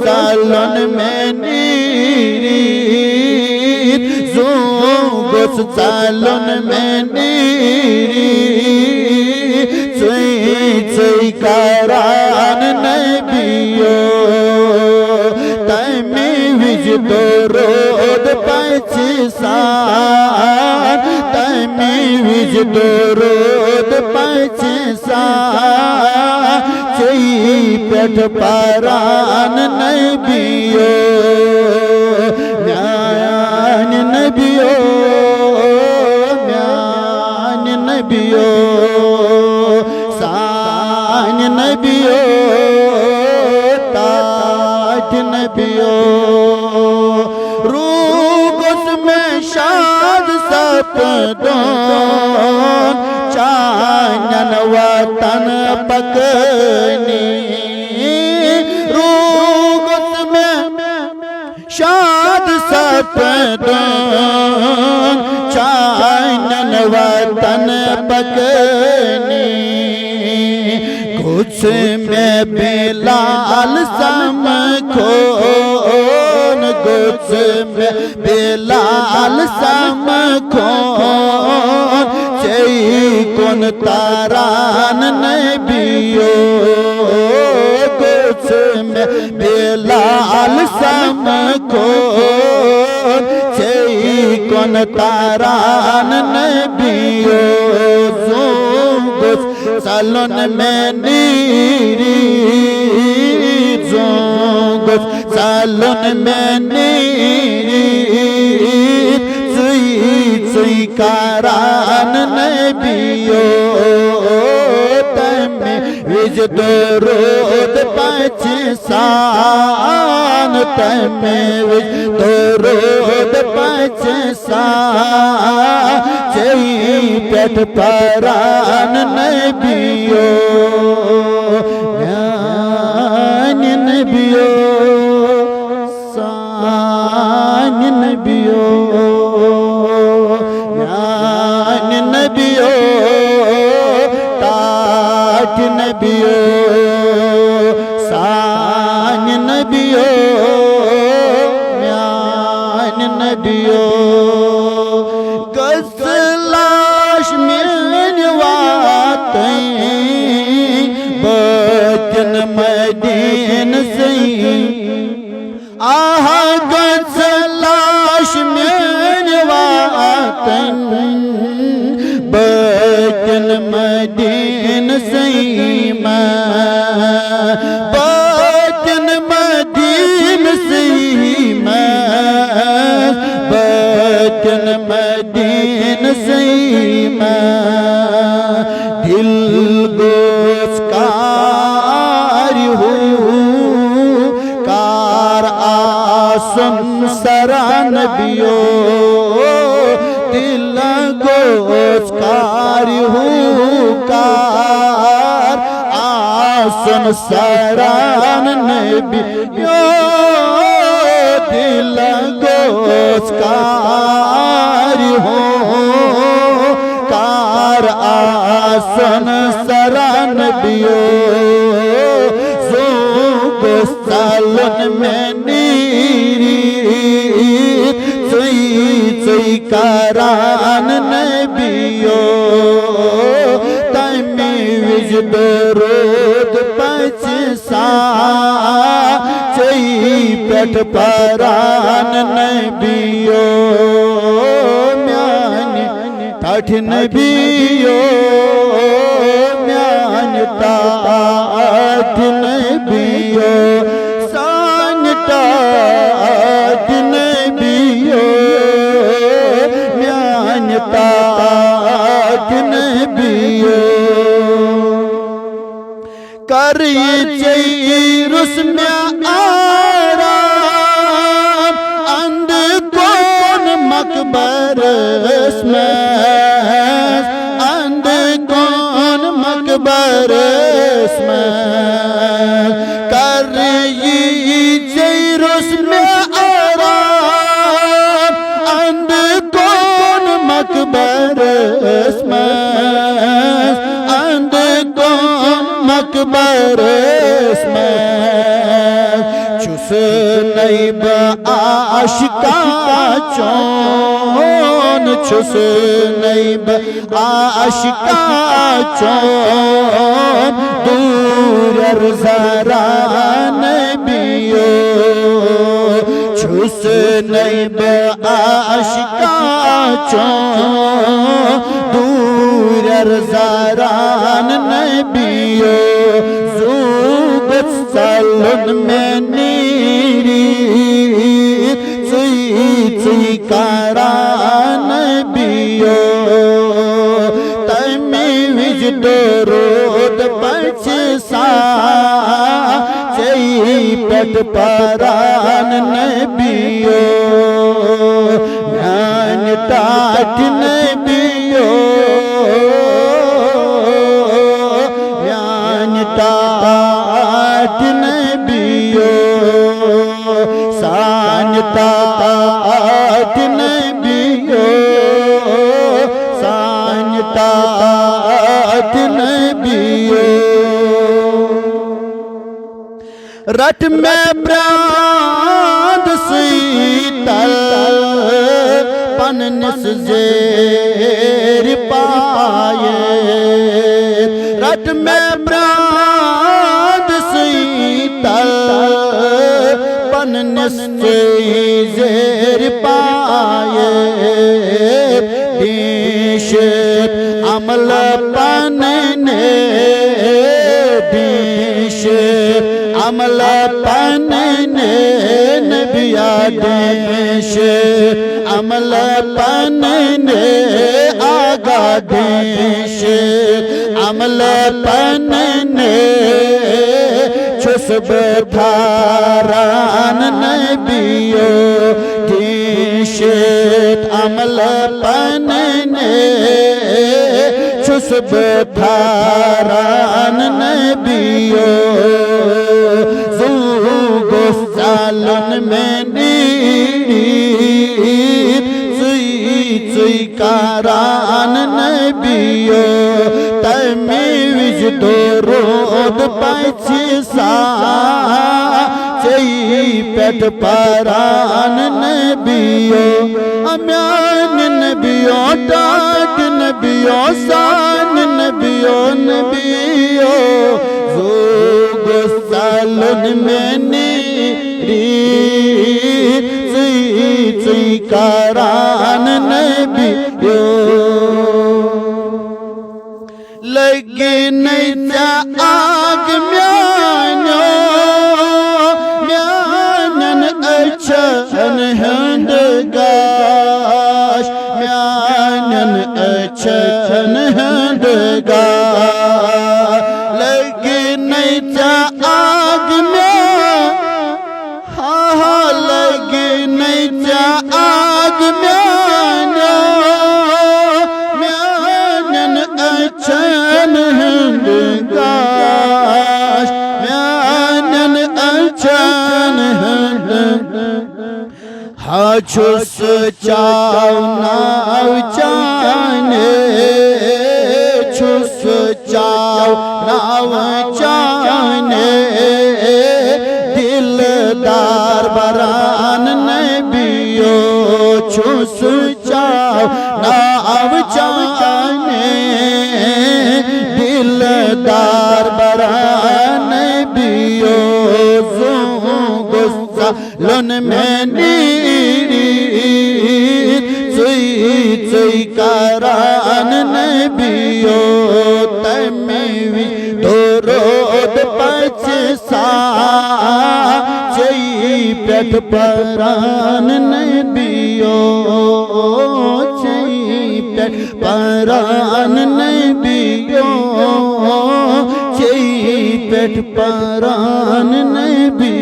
salon menir zungos salon menir tsui karan nabiyo tami wij dorod pachisan tami wij dorod pachisan chei pet paran nabiyo myan nabiyo myan nabiyo san nabiyo tat nabiyo रूगस में शाद सपदों चानन वतन पकनी रूगस में शाद सपदों चानन वतन पकनी कुछ में बिलाल समखो कुछ में बिलाल समखोन चई कोन तारान नबियो कुछ में बिलाल समखोन चई कोन तारान नबियो जोंगस salon meniri zongos salon meniri tsui karan nabiyo tami wij dorod pachisan tami wij dorod pachisan chei pet paran nabiyo myan nabiyo san nabiyo myan nabiyo tat nabiyo san nabiyo myan nabiyo gazlash min watain batin madin sai aha gazlash min watain batin madin sai ma batin madin sai ma batin madin sai ma dil goskar hu kar asun saran biyo dil goskar hu kar asun saran nabiyo dil goskar hu car आसन सरान बियो जोग सालन में नीरी चुई कारान नबियो तमी विज दरोद पचसा चई पेट पारान नबियो तात नबियो म्यान तात नबियो सान तात नबियो म्यान तात नबियो कर ये रुस में आराम अंध कौन मकबर में बरस में कर जैरुस में आराम अंध कौन मकबरस में अंध कौन मकबरस में neyb aşka çon çus neyb aşka çon durer zara nebiyo çus neyb aşka çon durer zara nebiyo zubat salun meniri tui karan biyo tami vijdorod pachsa chai pat paran nabiyo nyan tat nabiyo nyan tat nabiyo san tat nabiyo san tat nabiyo रट में प्राण सीतल पनस जेर पाए रट में प्राण सीतल पनस जेर पाए देश अमल पनने देश अमल पनने नबिया देश अमल पनने आगा देश अमल पनने छुसब थारान नबियो देश अमल पनने छुसब थारान नबियो सालन में नीर चुई कारान नबियो तमी विजदोरोद पछसा चई पेट परान नबियो अम्यान नबियो डाक नबियो सान नबियो नबियो सालन में चुई कारान नबियो लगे नैचा आग म्यानो म्यानन अछन हंड गाश म्यानन अछन हंड गाश लगे नैचा आग म्यान हा लगे नैचा आग म्यानो म्यानन अछन हंड गाश म्यानन अछन हंड हाछुस चाव नाव चाने छुस चाव नाव चाने दिलदार बरान नबियो छुस चाव नाव चाने दिलदार बरान नबियो गुस्सा लन में नीरी चुई कारान नबियो तमी दोरोद पछसा चई पेट परान नबियो चई पेट परान नबियो चई पेट परान नबियो